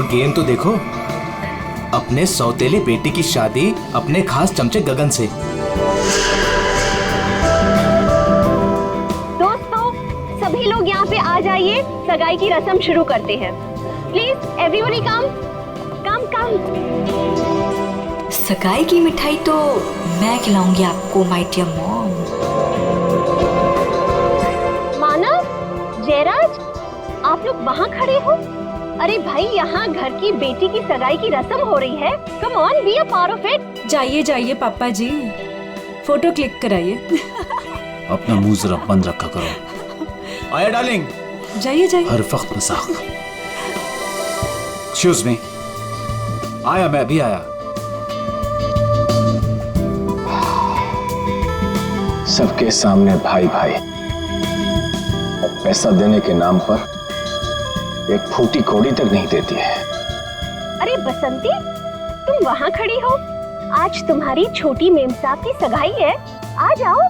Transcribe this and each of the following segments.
और गेम तो देखो, अपने सौतेली बेटी की शादी अपने खास चमचे गगन से। दोस्तों, सभी लोग यहाँ पे आ जाइए, सगाई की रस्म शुरू करते हैं। प्लीज एवरीबॉडी कम कम कम। सगाई की मिठाई तो मैं खिलाऊंगी आपको माय डियर मॉम। मानव, जयराज, आप लोग वहाँ खड़े हो? अरे भाई, यहाँ घर की बेटी की सगाई की रस्म हो रही है। Come on, be a part of it. जाइए जाइए पापा जी, फोटो क्लिक कराइए। अपना मुंह जरा बंद रखा करो। आया डार्लिंग? जाइए जाइए। हर वक्त मजाक। Excuse me. आया, मैं भी आया। सबके सामने भाई भाई, और पैसा देने के नाम पर एक फूटी कौड़ी तक नहीं देती है। अरे बसंती, तुम वहाँ खड़ी हो? आज तुम्हारी छोटी मेम साहब की सगाई है, आ जाओ।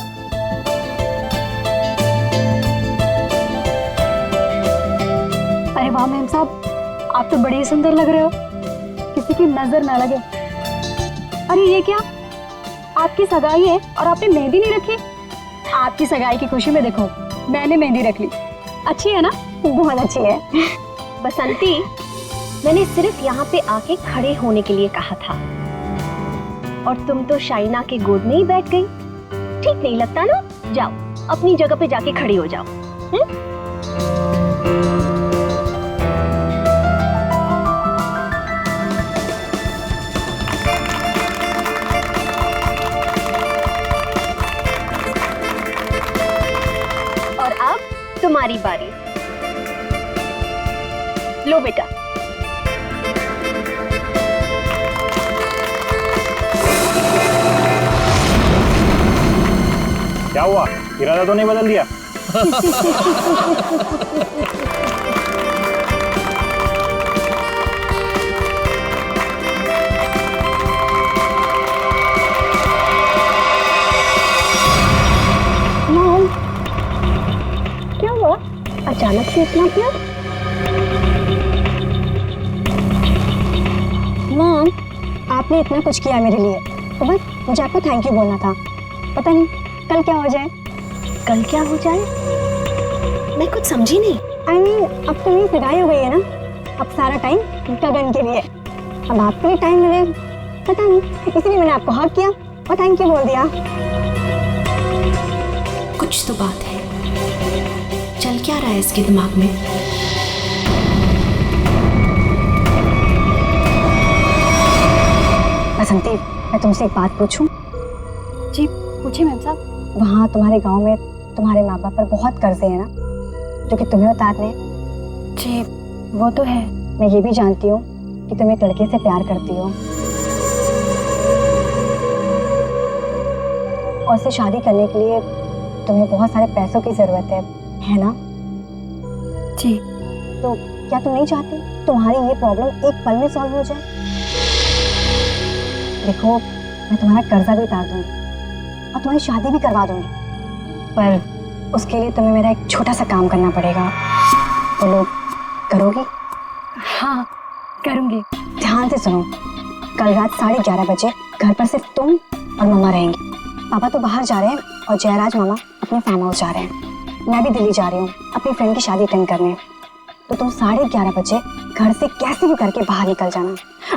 अरे वाह मेम साहब, आप तो बड़ी सुंदर लग रहे हो, किसी की नजर ना लगे। अरे ये क्या, आपकी सगाई है और आपने मेहंदी नहीं रखी? आपकी सगाई की खुशी में देखो, मैंने मेहंदी रख ली। अच्छी है ना? बहुत अच्छी है। बसंती, मैंने सिर्फ यहाँ पे आके खड़े होने के लिए कहा था, और तुम तो शाइना के गोद में ही बैठ गई। ठीक नहीं लगता ना? जाओ अपनी जगह पे जाके खड़ी हो जाओ। और अब तुम्हारी बारी। लो बेटा। क्या हुआ, इरादा तो नहीं बदल दिया? मॉम, क्या हुआ? अचानक से इतना प्यार? मॉम, आपने इतना कुछ किया मेरे लिए, तो बस मुझे आपको थैंक यू बोलना था। पता नहीं कल क्या हो जाए। कल क्या हो जाए? मैं कुछ समझी नहीं। I mean, अब तो मेरी सगाई हो गई है ना, अब सारा टाइम गगन के लिए। अब आपके लिए टाइम मिले, पता नहीं, इसलिए मैंने आपको हक किया और थैंक यू बोल दिया। कुछ तो बात है, चल क्या रहा है इसके दिमाग में? बसंती, मैं तुमसे एक बात पूछूं? जी पूछिए मैम साहब। वहाँ तुम्हारे गांव में तुम्हारे माँ बाप पर बहुत कर्जे हैं ना, जो कि तुम्हें उतारने? जी वो तो है। मैं ये भी जानती हूँ कि तुम एक लड़के से प्यार करती हो और उससे शादी करने के लिए तुम्हें बहुत सारे पैसों की जरूरत है ना? जी। तो क्या तुम नहीं चाहती तुम्हारी ये प्रॉब्लम एक पल में सॉल्व हो जाए? देखो, मैं तुम्हारा कर्जा भी उतार दूंगी और तुम्हारी शादी भी करवा दूंगी, पर उसके लिए तुम्हें मेरा एक छोटा सा काम करना पड़ेगा। बोलो, करोगी? हाँ करूंगी। ध्यान से सुनो, कल रात 11:30 बजे घर पर सिर्फ तुम और मम्मा रहेंगी। पापा तो बाहर जा रहे हैं और जयराज मामा अपने फार्म हाउस जा रहे हैं। मैं भी दिल्ली जा रही हूँ अपनी फ्रेंड की शादी अटेंड करने। तो तुम 11:30 बजे घर से कैसे भी करके बाहर निकल जाना,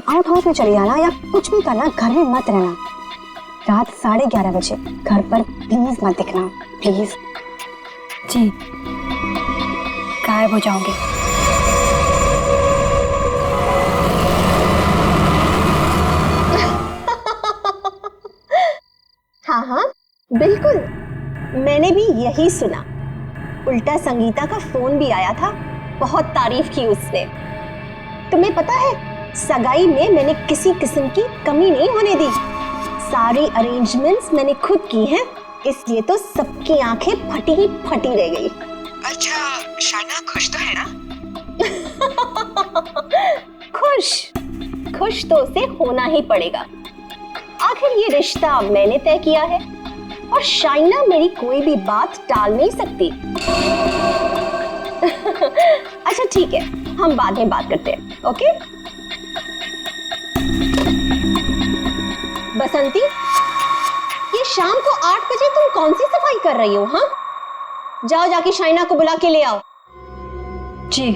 आउट हाउस में चली जाना या कुछ भी करना, घर में मत रहना। रात 11:30 बजे घर पर प्लीज मत दिखना, प्लीज। जी, गायब हो जाओगे। हाँ हाँ बिल्कुल, मैंने भी यही सुना। उल्टा संगीता का फोन भी आया था, बहुत तारीफ की उसने। तुम्हें पता है, सगाई में मैंने किसी किस्म की कमी नहीं होने दी। सारी अरेंजमेंट्स मैंने खुद की हैं, इसलिए तो सबकी आंखें फटी ही फटी रह गई। अच्छा, शाइना खुश तो है ना? खुश तो उसे होना ही पड़ेगा। आखिर ये रिश्ता मैंने तय किया है और शाइना मेरी कोई भी बात टाल नहीं सकती। अच्छा ठीक है, हम बाद में बात करते हैं। ओके बसंती, ये शाम को 8 बजे तुम कौन सी सफाई कर रही हो? हाँ, जाओ जाके शाइना को बुला के ले आओ। जी।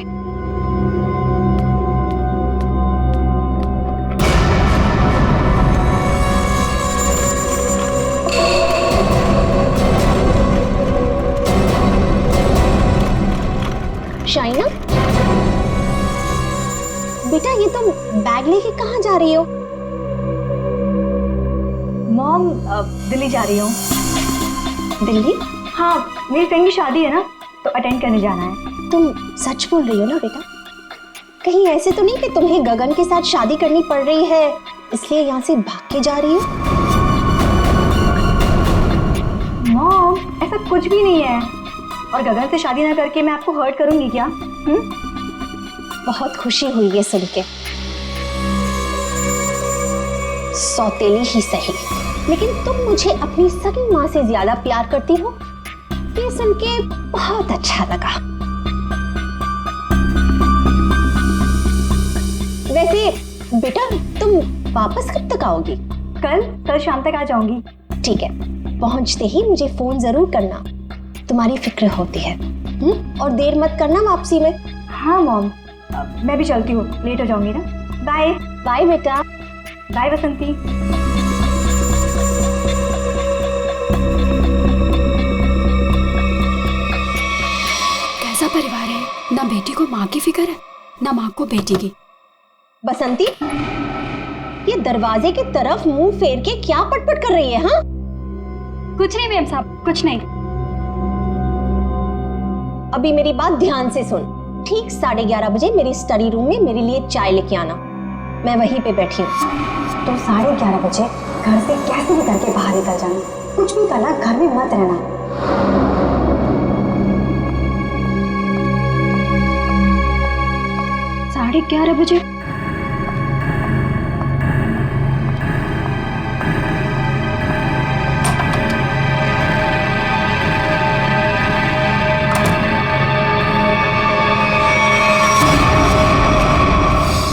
शाइना, बेटा ये तुम बैग लेके कहाँ जा रही हो? मॉम, दिल्ली जा रही हूँ। दिल्ली? हाँ, मेरी फ्रेंड की शादी है ना, तो अटेंड करने जाना है। तुम सच बोल रही हो ना बेटा? कहीं ऐसे तो नहीं कि तुम्हें गगन के साथ शादी करनी पड़ रही है इसलिए यहाँ से भाग के जा रही हो? मॉम, ऐसा कुछ भी नहीं है। और गगन से शादी ना करके मैं आपको हर्ट करूंगी क्या? बहुत खुशी हुई ये सुन के। सौतेली ही सही, लेकिन तुम मुझे अपनी सगी माँ से ज्यादा प्यार करती हो, ये सुन के बहुत अच्छा लगा। वैसे बेटा तुम वापस कब तक आओगी? कल शाम तक आ जाऊंगी। ठीक है, पहुंचते ही मुझे फोन जरूर करना, तुम्हारी फिक्र होती है। और देर मत करना वापसी में। हाँ मॉम, मैं भी चलती हूँ, लेट हो जाऊंगी ना। बाय। बाय बेटा। बाय बसंती। कैसा परिवार है, ना बेटी को माँ की फिक्र है ना माँ को बेटी की। बसंती, ये दरवाजे की तरफ मुंह फेर के क्या पटपट कर रही है? हाँ, कुछ नहीं मैम साहब, कुछ नहीं। अभी मेरी बात ध्यान से सुन। ठीक 11:30 बजे मेरी स्टडी रूम में मेरे लिए चाय लेके आना, मैं वहीं पे बैठी हूँ। तो 11:30 बजे घर से कैसे भी करके बाहर निकल जाना, कुछ भी करना, घर में मत रहना। 11:30 बजे?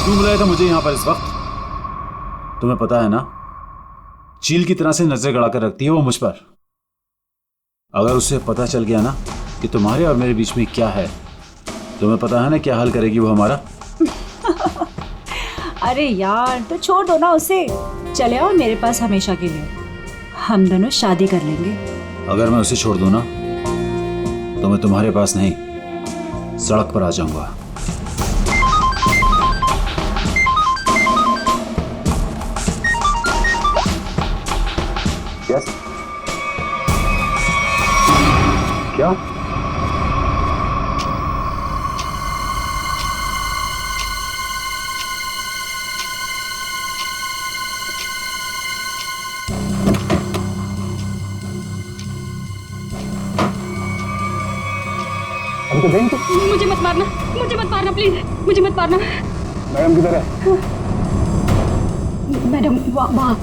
क्यों बुलाया था मुझे यहाँ पर इस वक्त? तुम्हें पता है ना, चील की तरह से नजर गड़ा कर रखती है वो मुझ पर। अगर उसे पता चल गया ना कि तुम्हारे और मेरे बीच में क्या है, तुम्हें पता है ना क्या हाल करेगी वो हमारा। अरे यार, तो छोड़ दो ना उसे, चले आओ मेरे पास हमेशा के लिए, हम दोनों शादी कर लेंगे। अगर मैं उसे छोड़ दूं ना तो मैं तुम्हारे पास नहीं, सड़क पर आ जाऊंगा। यस। क्या? हमको देंगे? मुझे मत मारना, मुझे मत मारना प्लीज, मुझे मत मारना। मैडम किधर है? मैडम वहाँ।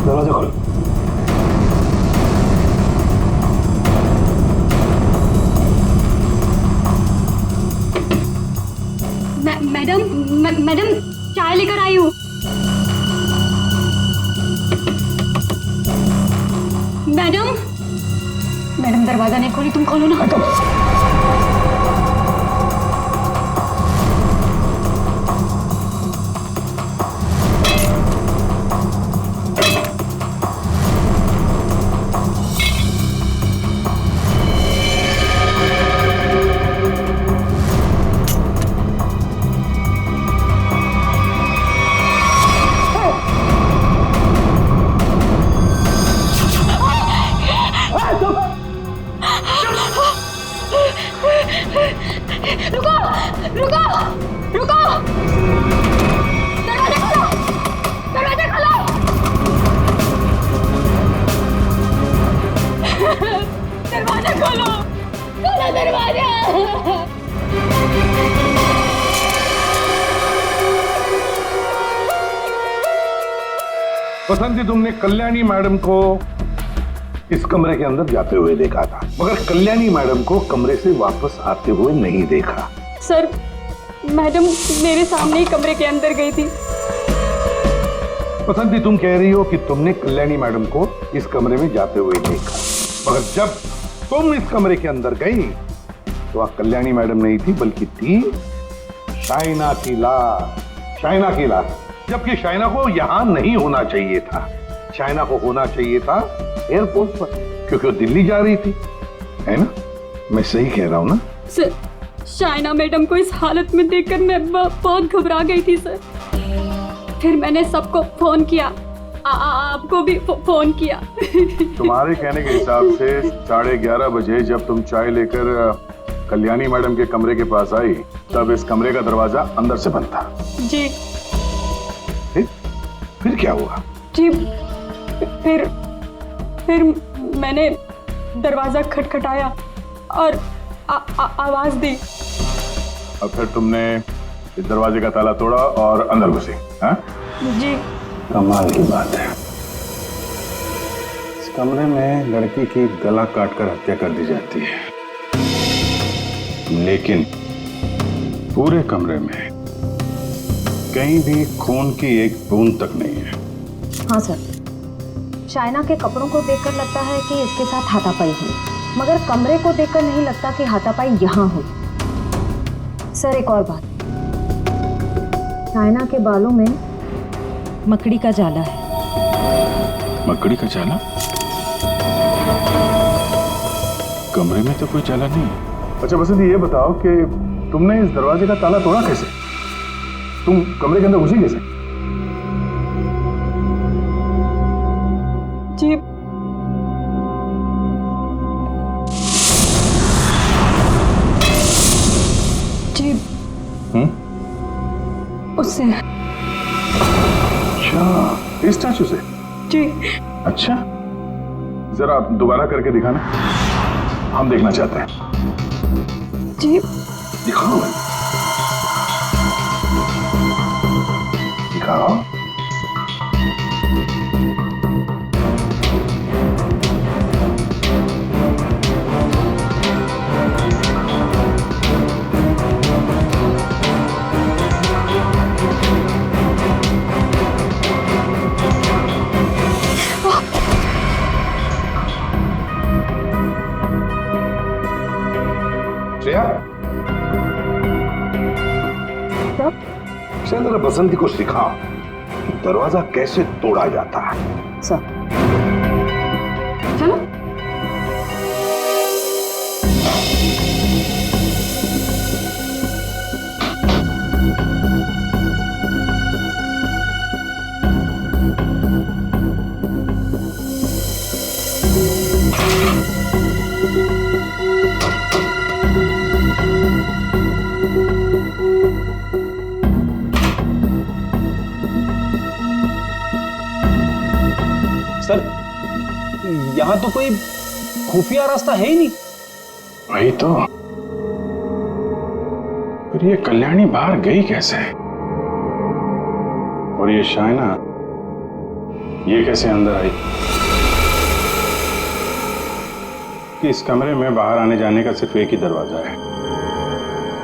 दरवाजा खोलो। मैडम चाय लेकर आई हूँ। मैडम दरवाजा नहीं खोली, तुम खोलो ना। रुको! दरवाजा खोलो! दरवाजा खोलो! खोलो दरवाजा! बसंती, तुमने कल्याणी मैडम को इस कमरे के अंदर जाते हुए देखा था, मगर कल्याणी मैडम को कमरे से वापस आते हुए नहीं देखा। सर, मैडम मेरे सामने ही कमरे के अंदर गई थी। बसंती, तुम कह रही हो कि तुमने कल्याणी मैडम को इस कमरे में जाते हुए देखा, मगर जब तुम इस कमरे के अंदर गई तो वहां कल्याणी मैडम नहीं थी, बल्कि थी शाइना की लाश। शाइना की लाश, जबकि शाइना को यहां नहीं होना चाहिए था। शाइना को होना चाहिए था एयरपोर्ट पर, क्योंकि वो दिल्ली जा रही थी, है ना? मैं सही कह रहा हूं ना? सर, शाइना मैडम को इस हालत में देखकर मैं बहुत घबरा गई थी सर। फिर मैंने सबको फोन किया, आपको भी फोन किया। तुम्हारे कहने के हिसाब से 11:30 बजे जब तुम चाय लेकर कल्याणी मैडम के कमरे के पास आई, तब इस कमरे का दरवाजा अंदर से बंद था। जी। फिर क्या हुआ? जी, फिर मैंने दरवाजा खटखटाया और आवाज दी। और फिर तुमने इस दरवाजे का ताला तोड़ा और अंदर घुसे? हाँ? जी। कमाल की बात है, इस कमरे में लड़की की गला काटकर हत्या कर दी जाती है, लेकिन पूरे कमरे में कहीं भी खून की एक बूंद तक नहीं है। हाँ सर, शाइना के कपड़ों को देखकर लगता है कि इसके साथ हाथापाई हुई, मगर कमरे को देखकर नहीं लगता कि हाथापाई यहाँ हुई। सर, एक और बात, शाइना के बालों में मकड़ी का जाला है। मकड़ी का जाला? कमरे में तो कोई जाला नहीं। अच्छा बसंती, ये बताओ कि तुमने इस दरवाजे का ताला तोड़ा कैसे? तुम कमरे के अंदर घुसी कैसे? जी, उससे। अच्छा, इस स्टैचू से? जी। अच्छा, जरा दोबारा करके दिखाना, हम देखना चाहते हैं। जी। दिखाओ, दिखाओ। जरा बसंती को सिखाओ कि दरवाजा कैसे तोड़ा जाता है। सर, चलो। सर, यहाँ तो कोई खुफिया रास्ता है ही नहीं। वही तो, फिर ये कल्याणी बाहर गई कैसे? और ये शाइना, ये कैसे अंदर आई? कि इस कमरे में बाहर आने जाने का सिर्फ एक ही दरवाजा है,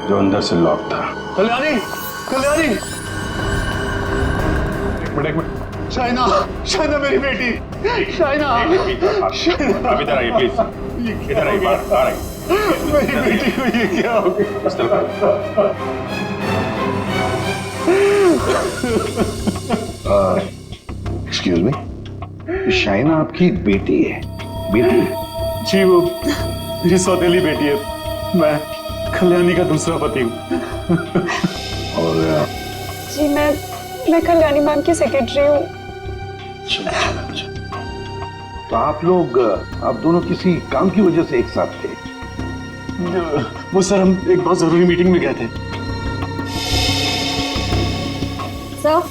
जो अंदर से लॉक था। कल्याणी, कल्याणी, एक मिनट। शाइना, शाइना मेरी बेटी, शाइना। अब इधर आइए प्लीज, इधर आइए, बाहर आइए। मेरी बेटी को ये क्या हो गया? इस तरफ एक्सक्यूज मी, शाइना आपकी बेटी है? बेटी? जी, वो मेरी सौतेली बेटी है। मैं कल्याणी का दूसरा पति हूँ। और जी, मैं कल्याणी मैम की सेक्रेटरी हूँ। तो आप लोग, आप दोनों किसी काम की वजह से एक साथ थे? वो सर, हम एक बहुत जरूरी मीटिंग में गए थे। सर,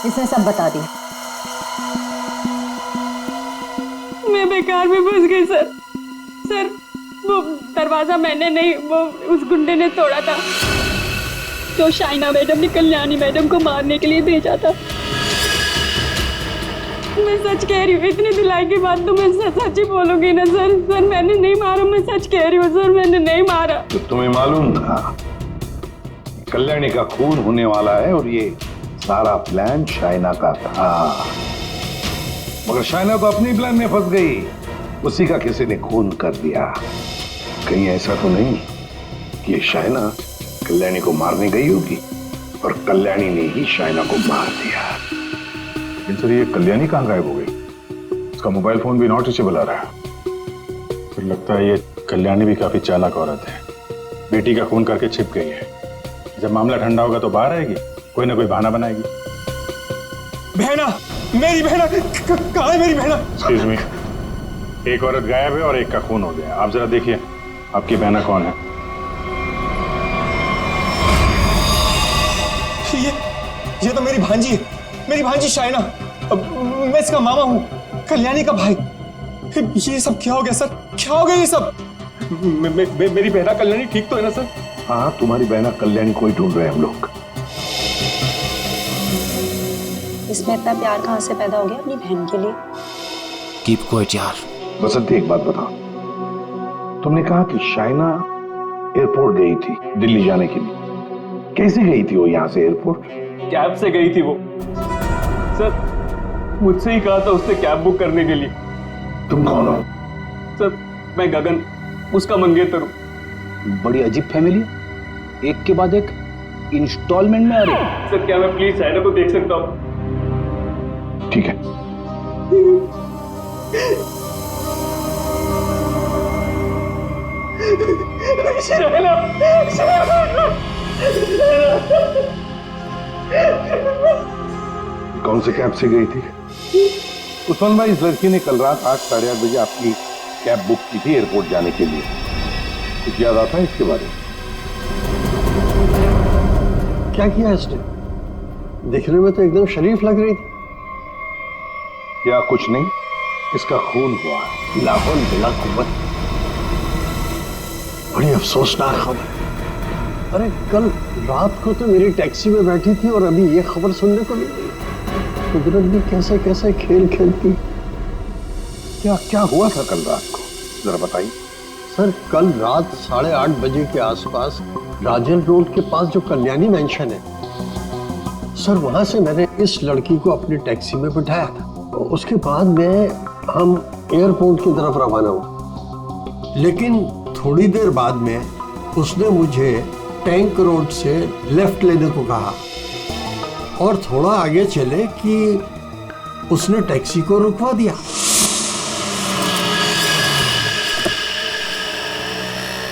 इसने सब बता दिया। मैं बेकार में फंस गई सर। सर, वो दरवाजा मैंने नहीं, वो उस गुंडे ने तोड़ा था। तो शाइना मैडम ने कल्याणी मैडम को मारने के लिए भेजा था। मैं सच कह रही हूँ, इतनी दिलाई के बाद तो मैं सच ही बोलूंगी ना सर। सर मैंने नहीं मारा, मैं सच कह रही हूँ सर, मैंने नहीं मारा। तो तुम्हें मालूम था कल्याणी का खून होने वाला है और ये सारा प्लान शाइना का था, मगर शाइना तो अपनी प्लान में फंस गई, उसी का किसी ने खून कर दिया। कहीं ऐसा तो नहीं कि ये शाइना कल्याणी को मारने गई होगी और कल्याणी ने ही शाइना को मार दिया। लेकिन सर ये कल्याणी कहाँ गायब हो गई? उसका मोबाइल फोन भी नॉट रीचेबल आ रहा है। फिर लगता है ये कल्याणी भी काफी चालाक औरत है, बेटी का खून करके छिप गई है। जब मामला ठंडा होगा तो बाहर आएगी, कोई ना कोई बहाना बनाएगी। बहना, मेरी बहना कहाँ है? मेरी बहना। एक्सक्यूज मी, एक औरत गायब है और एक का खून हो गया। आप जरा देखिए आपकी बहना कौन है। ये तो मेरी भांजी है, मेरी भांजी शाइना। मैं इसका मामा हूँ, कल्याणी का भाई। ये सब क्या हो गया सर? क्या हो गया ये सब? मेरी बहना कल्याणी ठीक तो है ना सर? हाँ, तुम्हारी बहना कल्याणी को ही ढूंढ रहे हैं हम लोग। इसमें इतना प्यार कहाँ से पैदा हो गया अपनी बहन के लिए? कीप क्वाइट यार। बसंती, एक बात बताओ, तुमने कहा कि शाइना एयरपोर्ट गई थी दिल्ली जाने के लिए। कैसे गई थी वो यहाँ से एयरपोर्ट? कैब से गई थी वो सर। मुझसे ही कहा था उसने कैब बुक करने के लिए। तुम कौन हो? सर मैं गगन, उसका मंगेतर हूँ। बड़ी अजीब फैमिली है, एक के बाद एक इंस्टॉलमेंट में आ रही है। सर क्या मैं प्लीज शाइना को देख सकता हूँ? ठीक है। कौन से कैब से गई थी? उस्मान भाई, इस लड़की ने कल रात 8, साढ़े 8 बजे आपकी कैब बुक की थी एयरपोर्ट जाने के लिए। कुछ याद आता है इसके बारे में? क्या किया इसने? दिखने में तो एकदम शरीफ लग रही थी। क्या कुछ नहीं, इसका खून हुआ। लाहौल बिला कुव्वत। बड़ी अफसोसनाक खबर। अरे कल रात को तो मेरी टैक्सी में बैठी थी और अभी ये खबर सुनने को मिल गई। कुदरत भी कैसे कैसे खेल खेलती। क्या क्या हुआ था कल रात को, जरा बताइए। सर कल रात 8:30 बजे के आसपास राजन रोड के पास जो कल्याणी मैंशन है सर, वहां से मैंने इस लड़की को अपनी टैक्सी में बिठाया था। उसके बाद में हम एयरपोर्ट की तरफ रवाना हुए, लेकिन थोड़ी देर बाद में उसने मुझे टैंक रोड से लेफ्ट लेने को कहा और थोड़ा आगे चले कि उसने टैक्सी को रुकवा दिया।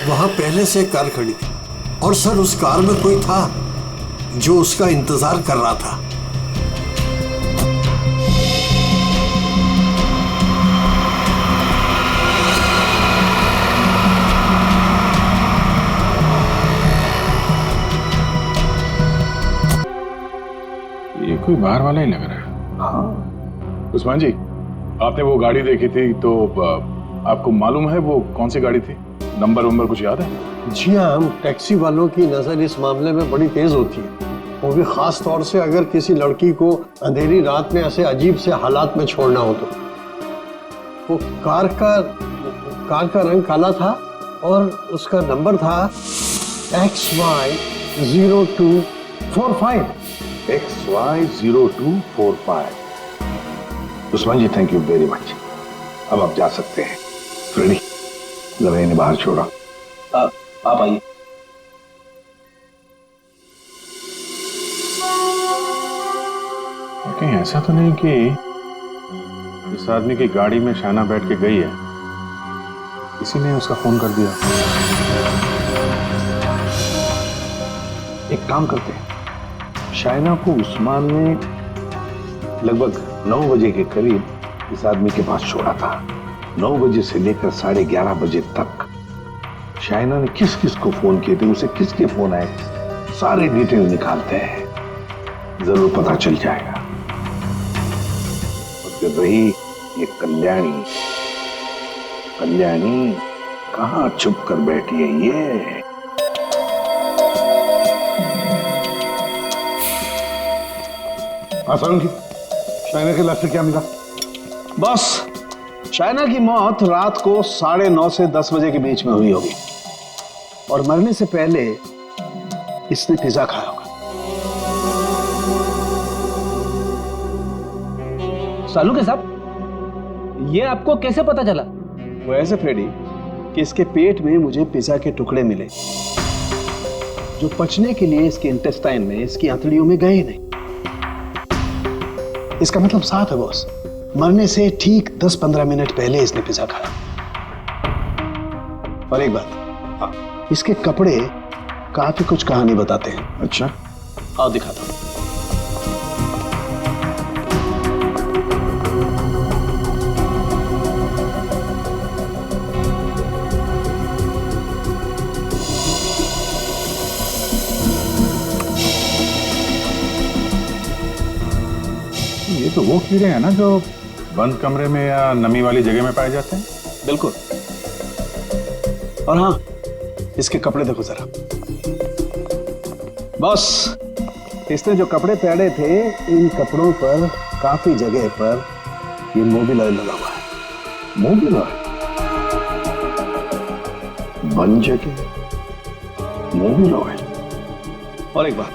वहां पहले से कार खड़ी थी और सर उस कार में कोई था जो उसका इंतजार कर रहा था। ये कोई बाहर वाला ही लग रहा है। हाँ उस्मान जी, आपने वो गाड़ी देखी थी तो आपको मालूम है वो कौन सी गाड़ी थी? नंबर कुछ याद है? जी हाँ, हम टैक्सी वालों की नजर इस मामले में बड़ी तेज होती है, वो भी खास तौर से अगर किसी लड़की को अंधेरी रात में ऐसे अजीब से हालात में छोड़ना हो तो। वो कार का रंग काला था और उसका नंबर था XY0245। XY0245। Usman ji, thank you very much. अब आप जा सकते हैं। रेडी, जरा इन्हें बाहर छोड़ा। आप आइए। कहीं ऐसा तो नहीं कि इस आदमी की गाड़ी में शाइना बैठ के गई है, इसी ने उसका फोन कर दिया? एक काम करते हैं, शाइना को उस्मान ने लगभग 9 बजे के करीब इस आदमी के पास छोड़ा था। 9 बजे से लेकर 11:30 बजे तक शाइना ने किस किस को फोन किए थे, उसे किसके फोन आए, सारे डिटेल निकालते हैं, जरूर पता चल जाएगा। और फिर रही ये कल्याणी कहां छुप कर बैठी है ये? आसान की शाइना के लाश से क्या मिला? बस शाइना की मौत रात को 9:30 से 10 बजे के बीच में हुई होगी और मरने से पहले इसने पिज्जा खाया होगा। सालू के साहब, ये आपको कैसे पता चला? वो ऐसे फ्रेडी कि इसके पेट में मुझे पिज्जा के टुकड़े मिले जो पचने के लिए इसके इंटेस्टाइन में, इसकी आंतड़ियों में गए नहीं। इसका मतलब साफ है बॉस, मरने से ठीक 10-15 मिनट पहले इसने पिज्जा खाया। और एक बात, इसके कपड़े काफी कुछ कहानी बताते हैं। अच्छा, आओ दिखाता हूं। ये तो वो कीड़े हैं ना जो बंद कमरे में या नमी वाली जगह में पाए जाते हैं? बिल्कुल। और हाँ, इसके कपड़े देखो जरा। बस इसने जो कपड़े पहने थे, इन कपड़ों पर काफी जगह पर ये मोबिल ऑयल लगा हुआ है। Mobil oil? बन जगह मोबिल ऑयल? और एक बात,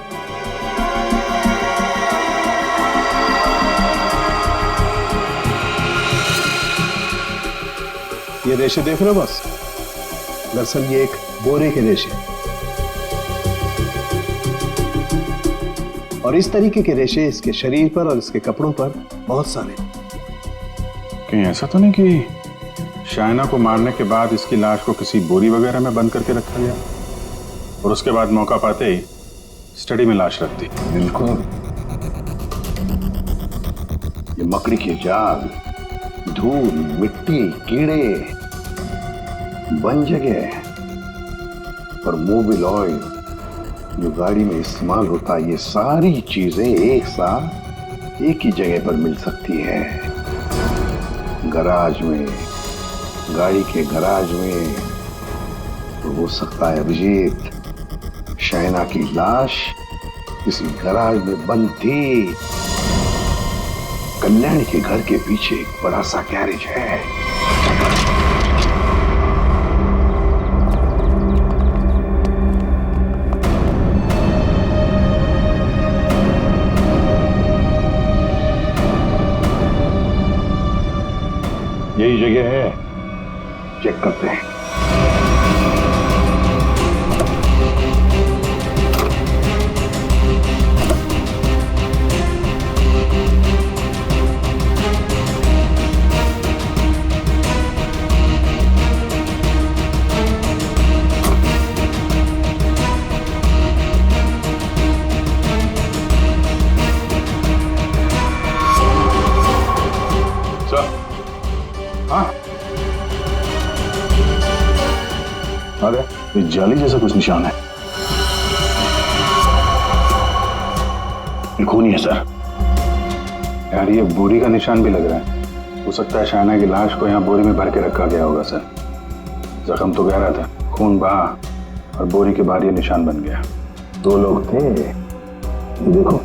ये रेशे देख रहे हो बस? दरअसल ये एक बोरे के रेशे, और इस तरीके के रेशे इसके शरीर पर और इसके कपड़ों पर बहुत सारे। कहीं ऐसा तो नहीं कि शाइना को मारने के बाद इसकी लाश को किसी बोरी वगैरह में बंद करके रखा गया और उसके बाद मौका पाते ही स्टडी में लाश रख दी? बिल्कुल। ये मकड़ी के जाल, धूल, मिट्टी, कीड़े, बन जगह और मोबिल ऑयल जो गाड़ी में इस्तेमाल होता है, ये सारी चीजें एक साथ एक ही जगह पर मिल सकती है। गराज में, गाड़ी के गराज में। तो हो सकता है अभिजीत, शाइना की लाश किसी गराज में बंद थी। कल्याणी के घर के पीछे एक बड़ा सा गैरेज है। यही जगह है, चेक करते हैं। अरे ये जाली जैसा कुछ निशान है। ये खूनी है सर। यार ये बोरी का निशान भी लग रहा है। हो सकता है शाइना की लाश को यहाँ बोरी में भर के रखा गया होगा सर। जख्म तो गहरा था, खून बहा और बोरी के बाहर ये निशान बन गया। 2 लोग थे, ये देखो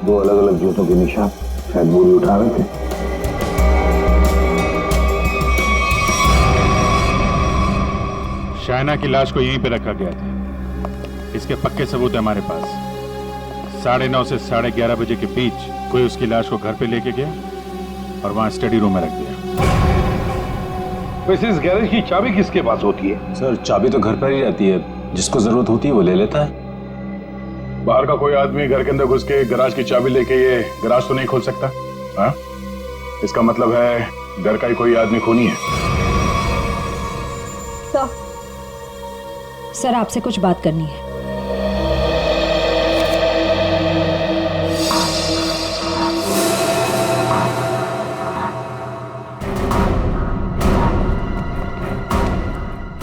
2 अलग अलग जूतों के निशान, शायद बोरी उठा रहे थे। शाइना की लाश को यहीं पे रखा गया था। इसके पक्के सबूत है हमारे पास। 9:30 से 11:30 बजे के बीच कोई उसकी लाश को घर पे लेके गया और वहां स्टडी रूम में रख दिया। वैसे इस गैरेज की चाबी किसके पास होती है? सर चाबी तो घर पर ही रहती है, जिसको जरूरत होती है वो ले लेता है। बाहर का कोई आदमी घर के अंदर घुस के गराज की चाबी लेके ये गराज तो नहीं खोल सकता। हाँ? इसका मतलब है घर का ही कोई आदमी खूनी है। सर आपसे कुछ बात करनी है।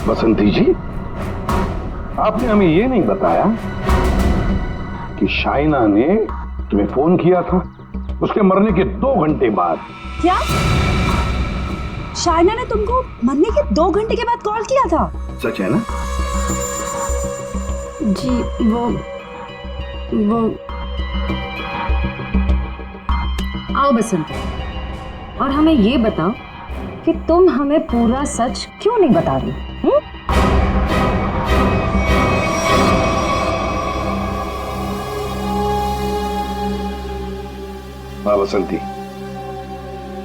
बसंती जी, आपने हमें ये नहीं बताया कि शाइना ने तुम्हें फोन किया था उसके मरने के 2 घंटे बाद। क्या शाइना ने तुमको मरने के 2 घंटे के बाद कॉल किया था? सच है ना? जी वो आओ बसंती, और हमें ये बताओ कि तुम हमें पूरा सच क्यों नहीं बता रही? हाँ बसंती,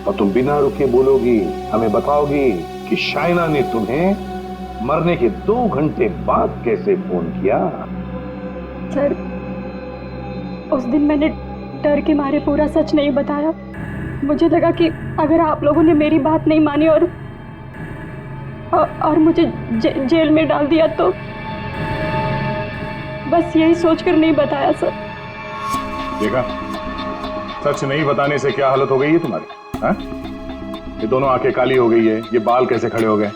और तुम बिना रुके बोलोगी, हमें बताओगी कि शाइना ने तुम्हें मरने के 2 घंटे बाद कैसे फोन किया? सर, उस दिन मैंने डर के मारे पूरा सच नहीं बताया। मुझे लगा कि अगर आप लोगों ने मेरी बात नहीं मानी और मुझे जेल में डाल दिया तो बस यही सोचकर नहीं बताया सर। देखा, सच नहीं बताने से क्या हालत हो गई है तुम्हारी? हाँ? ये दोनों आंखें काली हो गई है, ये बाल कैसे खड़े हो गए?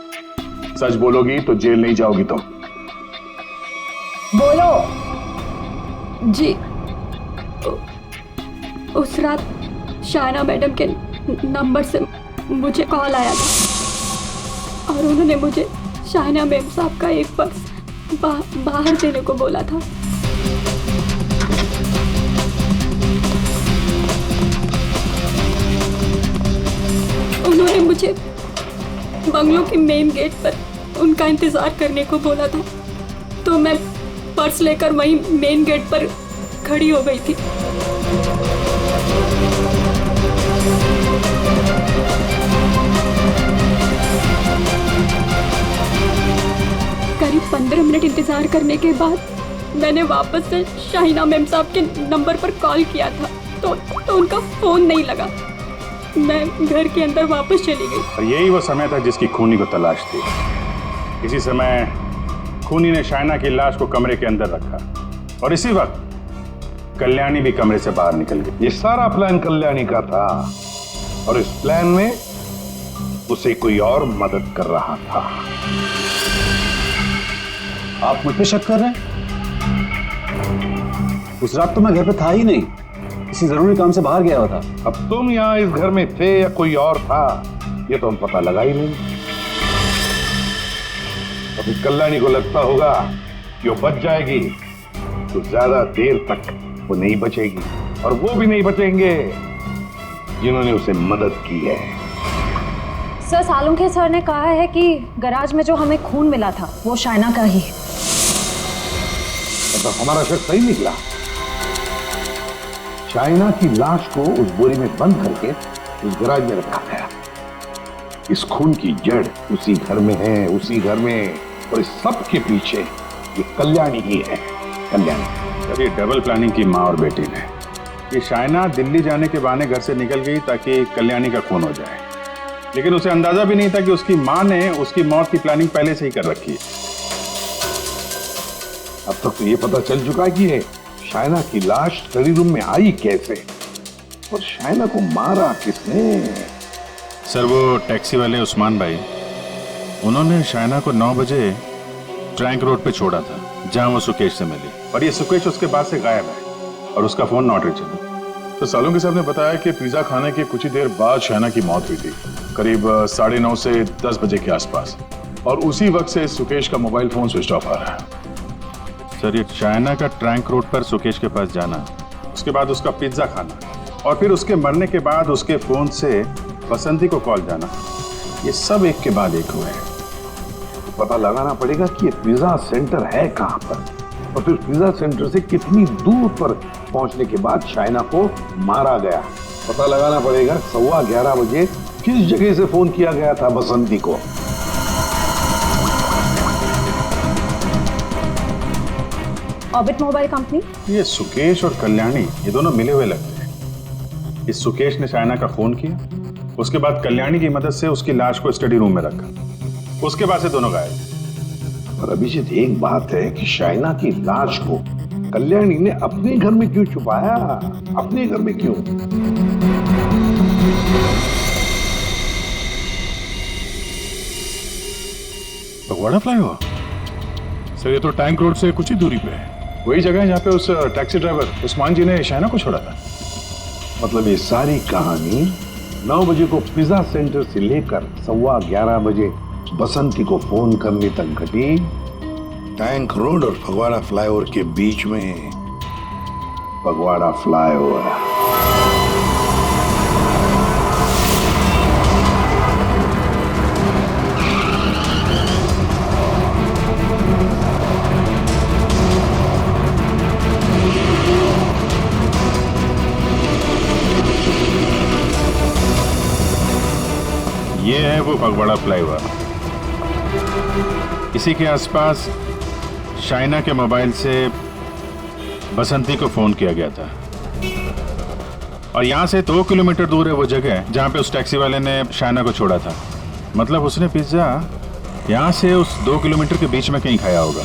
सच बोलोगी तो जेल नहीं जाओगी तुम। बोलो। जी, उस रात शाइना मैडम के नंबर से मुझे कॉल आया था और उन्होंने मुझे शाइना मैम साहब का एक पर्स बाहर देने को बोला था। उन्होंने मुझे बंगलों के मेन गेट पर उनका इंतजार करने को बोला था, तो मैं पर्स लेकर वहीं मेन गेट पर खड़ी हो गई थी। करीब 15 मिनट इंतजार करने के बाद मैंने वापस से शाइना मैम साहब के नंबर पर कॉल किया था, तो उनका फोन नहीं लगा। मैं घर के अंदर वापस चली गई। और यही वो समय था जिसकी खूनी को तलाश थी। इसी समय खूनी ने शाइना की लाश को कमरे के अंदर रखा और इसी वक्त कल्याणी भी कमरे से बाहर निकल गई। ये सारा प्लान कल्याणी का था और इस प्लान में उसे कोई और मदद कर रहा था। आप मुझ पे शक कर रहे हैं? उस रात तो मैं घर पे था ही नहीं, किसी जरूरी काम से बाहर गया हुआ था। अब तुम यहाँ इस घर में थे या कोई और था, ये तो हम पता लगा ही नहीं। अभी कल्याणी को लगता होगा कि वो बच जाएगी, तो ज्यादा देर तक वो नहीं बचेगी, और वो भी नहीं बचेंगे जिन्होंने उसे मदद की है। सर, सालुंखे सर ने कहा है कि गैराज में जो हमें खून मिला था वो शाइना का ही है। तो हमारा शक सही निकला। शाइना की लाश को उस बोरी में बंद करके उस गैराज में रखा गया। इस खून की जड़ उसी घर में है, उसी घर में, और इस सब के पीछे ये कल्याणी ही है। कल्याणी। ये डबल प्लानिंग की माँ और बेटी ने। ये शाइना दिल्ली जाने के बहाने घर से निकल गई ताकि कल्याणी का खून हो जाए, लेकिन उसे अंदाजा भी नहीं था कि उसकी माँ ने उसकी मौत की प्लानिंग पहले से ही कर रखी है। अब तक तो ये पता चल चुका है कि ये शाइना की लाश स्टडी रूम में आई कैसे, और शाइना को मारा किसने? सर, वो टैक्सी वाले उस्मान भाई, उन्होंने शाइना को 9 बजे ट्रैंक रोड पे छोड़ा था जहां वो सुकेश से मिली, और ये सुकेश उसके बाद से गायब है और उसका फोन नॉट रीचेबल। तो सालुंखे साहब ने बताया कि पिज्जा खाने के कुछ ही देर बाद शाइना की मौत हुई थी, करीब 9:30 से 10 बजे के आसपास, और उसी वक्त से सुकेश का मोबाइल फोन स्विच ऑफ आ रहा है। सर, ये शाइना का ट्रैंक रोड पर सुकेश के पास जाना, उसके बाद उसका पिज्जा खाना, और फिर उसके मरने के बाद उसके फोन से बसंती को कॉल जाना, ये सब एक के बाद एक हुए। पता लगाना पड़ेगा कि ये पिज्जा सेंटर है कहां पर, और फिर पिज्जा सेंटर से कितनी दूर पर पहुंचने के बाद शाइना को मारा गया। पता लगाना पड़ेगा 11:15 बजे किस जगह से फोन किया गया था बसंती को। Orbit mobile company. ये सुकेश और कल्याणी, ये दोनों मिले हुए लगते हैं। इस सुकेश ने शाइना का फोन किया, उसके बाद कल्याणी की मदद से उसकी लाश को स्टडी रूम में रखा, उसके बाद से दोनों गायब। और अभिजीत, एक बात है कि शाइना की लाश को कल्याणी ने अपने घर में क्यों छुपाया? अपने घर में क्यों? फगवाड़ा फ्लाईओवर? सर, ये तो टैंक रोड से कुछ ही दूरी पे है, वही जगह है जहाँ पे उस टैक्सी ड्राइवर उस्मान जी ने शाइना को छोड़ा था। मतलब ये सारी कहानी 9 बजे को पिज्जा सेंटर से लेकर 11:15 बजे बसंती को फोन करने तक घटी टैंक रोड और फगवाड़ा फ्लाईओवर के बीच में। फगवाड़ा फ्लाईओवर। वो फगवाड़ा फ्लाईओवर। इसी के आसपास शाइना के मोबाइल से बसंती को फोन किया गया था और यहाँ से 2 किलोमीटर दूर है वो जगह जहाँ पे उस टैक्सी वाले ने शाइना को छोड़ा था। मतलब उसने पिज्जा यहाँ से उस 2 किलोमीटर के बीच में कहीं खाया होगा।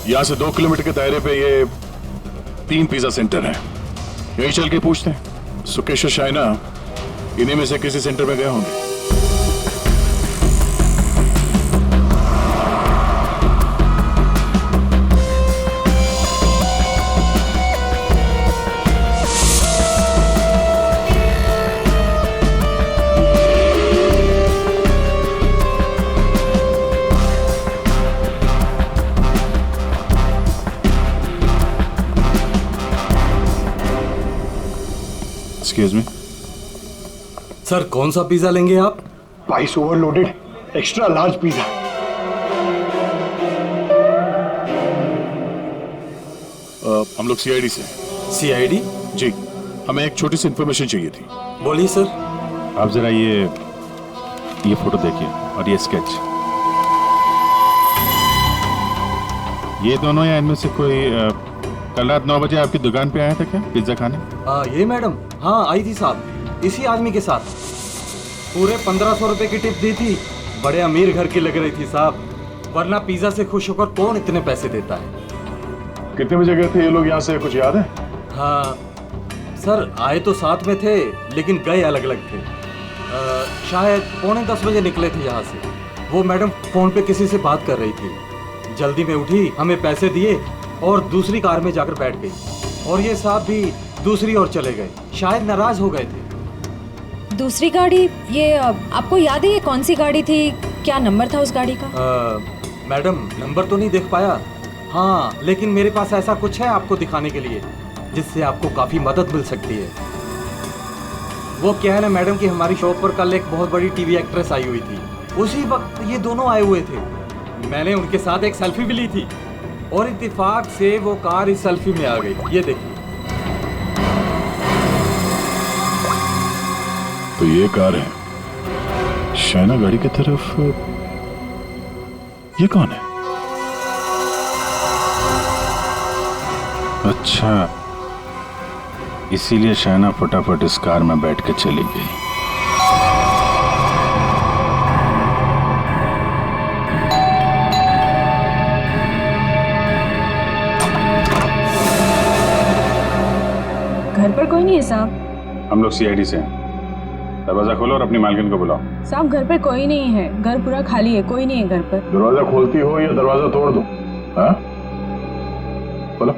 यहाँ से 2 किलोमीटर के दायरे पे ये 3 पिज्जा सेंटर हैं। यही चल के पूछते हैं। सुकेश और शाइना इन्हीं में से किसी सेंटर में गए होंगे। एक्सक्यूज मी सर, कौन सा पिज्जा लेंगे आप? Spice overloaded extra large pizza. हम लोग सीआईडी से। सीआईडी? जी, हमें एक छोटी सी इंफॉर्मेशन चाहिए थी। बोलिए सर। आप जरा ये फोटो देखिए और ये स्केच। ये दोनों या इनमें से कोई कल रात 9 बजे आपकी दुकान पे आया था क्या पिज्जा खाने? ये मैडम, हाँ आई थी साहब, इसी आदमी के साथ। पूरे 1500 रुपए की टिप दी थी। बड़े अमीर घर की लग रही थी साहब, वरना पिज्जा से खुश होकर कौन इतने पैसे देता है। कितने बजे गए थे ये लोग यहाँ से, कुछ याद है? हाँ सर, आए तो साथ में थे लेकिन गए अलग अलग थे। शायद 9:45 बजे निकले थे यहाँ से। वो मैडम फोन पे किसी से बात कर रही थी। जल्दी में उठी, हमें पैसे दिए और दूसरी कार में जाकर बैठ गई। और ये साहब भी दूसरी ओर चले गए, शायद नाराज हो गए थे। दूसरी गाड़ी, ये आपको याद है ये कौन सी गाड़ी थी? क्या नंबर था उस गाड़ी का? मैडम नंबर तो नहीं देख पाया। हाँ, लेकिन मेरे पास ऐसा कुछ है आपको दिखाने के लिए जिससे आपको काफी मदद मिल सकती है। वो क्या है ना मैडम कि हमारी शॉप पर कल एक बहुत बड़ी टीवी एक्ट्रेस आई हुई थी। उसी वक्त ये दोनों आए हुए थे। मैंने उनके साथ एक सेल्फी भी ली थी और इत्तेफाक से वो कार इस सेल्फी में आ गई। ये देखिए। तो ये कार है शाइना गाड़ी की तरफ। ये कौन है? अच्छा, इसीलिए शाइना फटाफट इस कार में बैठ के चली गई। घर पर कोई नहीं है साहब। हम लोग सीआईडी से हैं। दरवाजा खोलो और अपनी मालकिन को बुलाओ। साहब घर पर कोई नहीं है, घर पूरा खाली है, कोई नहीं है घर पर। दरवाजा खोलती हो या दरवाजा तोड़ दो? हाँ, बोलो।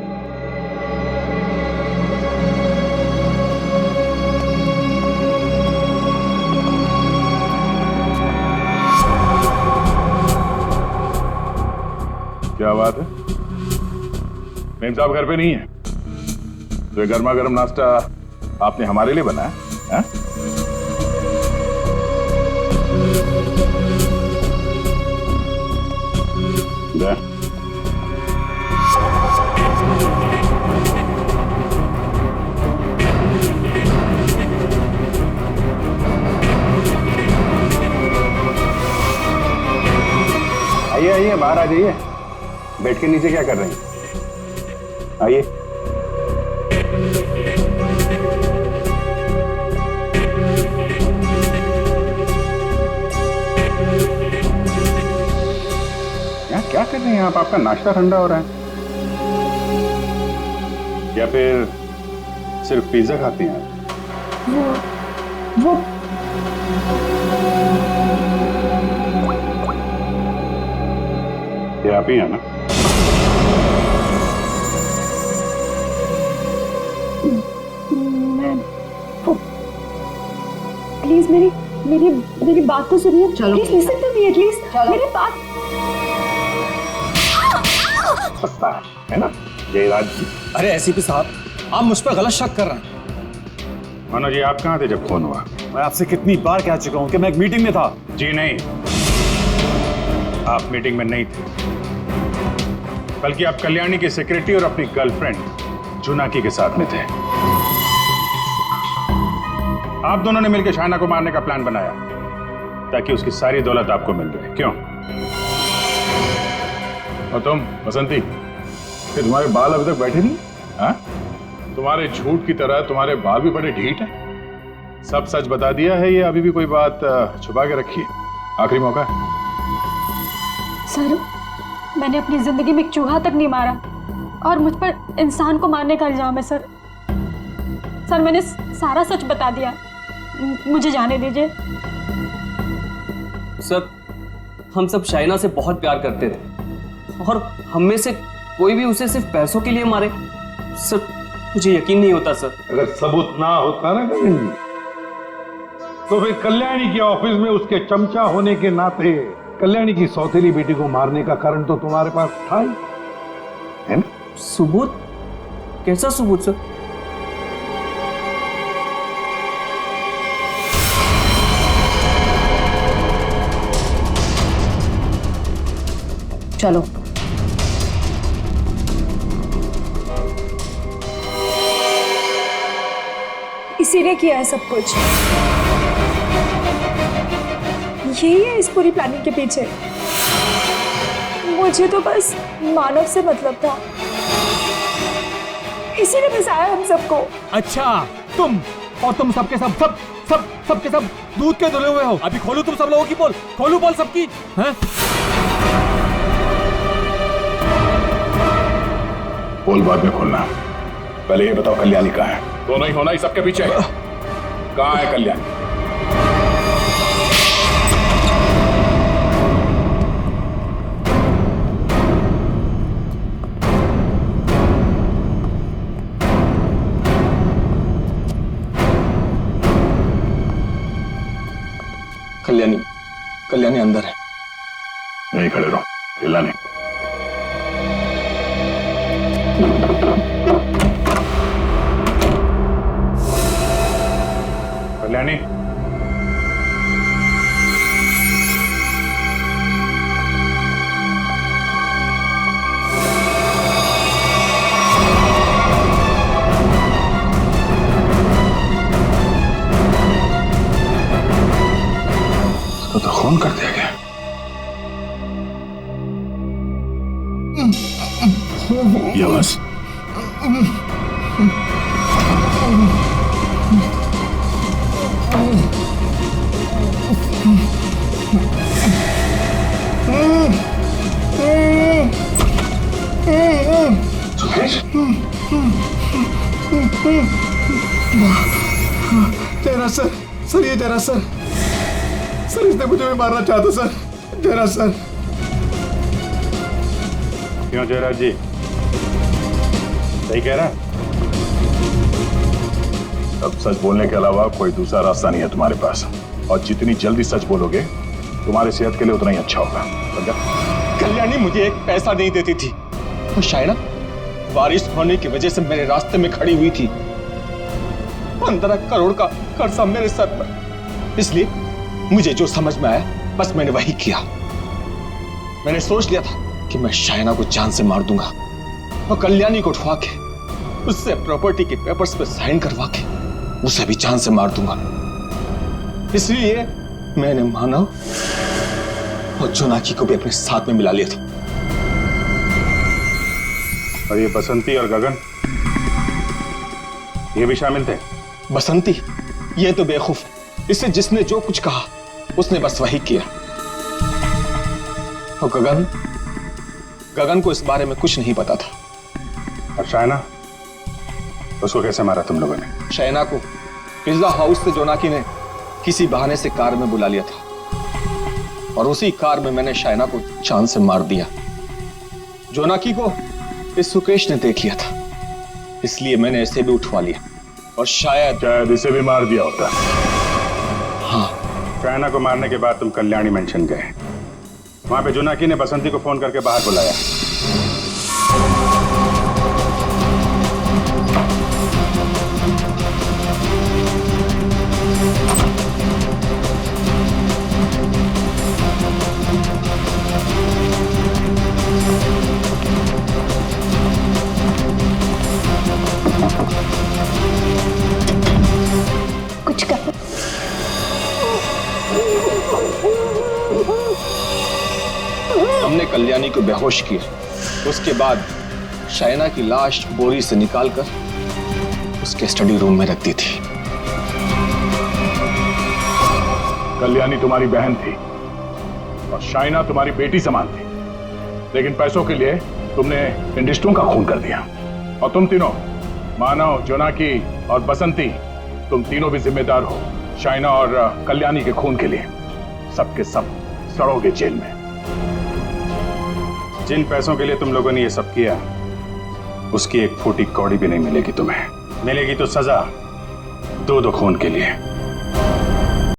क्या बात है? मेम साहब घर पे नहीं है तो ये गर्मा गर्म नाश्ता आपने हमारे लिए बनाया है? आइए आइए, बाहर आ जाइए। बेड के नीचे क्या कर रही हैं? आइए। क्या कर रहे हैं आप? आपका नाश्ता ठंडा हो रहा है या फिर सिर्फ पिज्जा खाती हैं? वो ये आप ही है ना? प्लीज मेरी बात तो सुनिए। चलो please listen to me at least. मेरी बात सकता है ना जयराज जी? अरे एसीपी साहब, आप मुझ पर गलत शक कर रहे हैं। मनोज जी, आप कहाँ थे जब फोन हुआ? मैं आपसे कितनी बार कह चुका हूँ कि मैं एक मीटिंग में था। जी नहीं, आप मीटिंग में नहीं थे, बल्कि आप कल्याणी की सेक्रेटरी और अपनी गर्लफ्रेंड जुनाकी के साथ में थे। आप दोनों ने मिलकर शाइना को मारने का प्लान बनाया ताकि उसकी सारी दौलत आपको मिल जाए। क्यों? और तुम बसंती, कि तुम्हारे बाल अभी तक बैठे नहीं? हाँ? तुम्हारे झूठ की तरह तुम्हारे बाल भी बड़े ढीठ हैं। सब सच बता दिया है या अभी भी कोई बात छुपा के रखी है? आखिरी मौका है। सर, मैंने अपनी जिंदगी में एक चूहा तक नहीं मारा और मुझ पर इंसान को मारने का इल्जाम है सर। सर, मैंने सारा सच बता दिया, मुझे जाने दीजिए। सर, हम सब शाइना से बहुत प्यार करते थे और हम में से कोई भी उसे सिर्फ पैसों के लिए मारे, सर मुझे यकीन नहीं होता सर। अगर सबूत ना होता ना गगन जी, तो फिर कल्याणी के ऑफिस में उसके चमचा होने के नाते कल्याणी की सौतेली बेटी को मारने का कारण तो तुम्हारे पास था ही, है ना? सबूत? कैसा सबूत सर? चलो। इसी ने किया है सब कुछ, यही है इस पूरी प्लानिंग के पीछे। मुझे तो बस मानव से मतलब था, इसी ने फंसाया हम सबको। अच्छा, तुम और तुम सबके सबके सब दूध के धुले हुए हो। अभी खोलू तुम सब लोगों की पोल, खोलू पोल सबकी। हैं? पोल बाद में खोलना, पहले ये बताओ कल्याणी कहाँ है? दोनों ही होना ही सबके पीछे है। कहाँ है कल्याणी? कल्याणी अंदर है। नहीं खड़े रहो, हिलना नहीं। कल्याणी, इसको तो खून कर दिया गया। ये बस जयराज सर, ये जयराज सर, इसने मुझे भी मारना चाहता सर। जयराज सर। क्यों जयराज जी, सही कह रहा है? अब सच बोलने के अलावा कोई दूसरा रास्ता नहीं है तुम्हारे पास, और जितनी जल्दी सच बोलोगे तुम्हारी सेहत के लिए उतना ही अच्छा होगा। समझा? कल्याणी मुझे एक पैसा नहीं देती थी, तो शायना बारिश होने की वजह से मेरे रास्ते में खड़ी हुई थी। 15 करोड़ का कर्जा मेरे सर पर, इसलिए मुझे जो समझ में आया बस मैंने वही किया। मैंने सोच लिया था कि मैं शायना को जान से मार दूंगा और कल्याणी को उठवा के उससे प्रॉपर्टी के पेपर्स पे साइन करवा के उसे भी जान से मार दूंगा। इसलिए मैंने मानव और जोनाकी को भी अपने साथ में मिला लिया था। और ये बसंती और गगन, ये भी शामिल थे? बसंती ये तो बेवकूफ, इससे जिसने जो कुछ कहा उसने बस वही किया। और गगन को इस बारे में कुछ नहीं पता था। और शायना, उसको कैसे मारा तुम लोगों ने? शायना को पिज्जा हाउस से जोनाकी ने किसी बहाने से कार में बुला लिया था और उसी कार में मैंने शायना को जान से मार दिया। जोनाकी को इस सुकेश ने देख लिया था, इसलिए मैंने इसे भी उठवा लिया और शायद इसे भी मार दिया होता। हाँ। शायना को मारने के बाद तुम कल्याणी मेंशन गए, वहां पे जोनाकी ने बसंती को फोन करके बाहर बुलाया। कुछ कर कल्याणी को बेहोश किया, उसके बाद शाइना की लाश बोरी से निकालकर उसके स्टडी रूम में रख दी थी। कल्याणी तुम्हारी बहन थी और शाइना तुम्हारी बेटी समान थी, लेकिन पैसों के लिए तुमने इंडस्ट्रियों का खून कर दिया। और तुम तीनों, मानव, जोनाकी और बसंती, तुम तीनों भी जिम्मेदार हो शाइना और कल्याणी के खून के लिए। सबके सब सड़ोगे जेल में। जिन पैसों के लिए तुम लोगों ने ये सब किया, उसकी एक फूटी कौड़ी भी नहीं मिलेगी तुम्हें। मिलेगी तो सजा दो खून के लिए।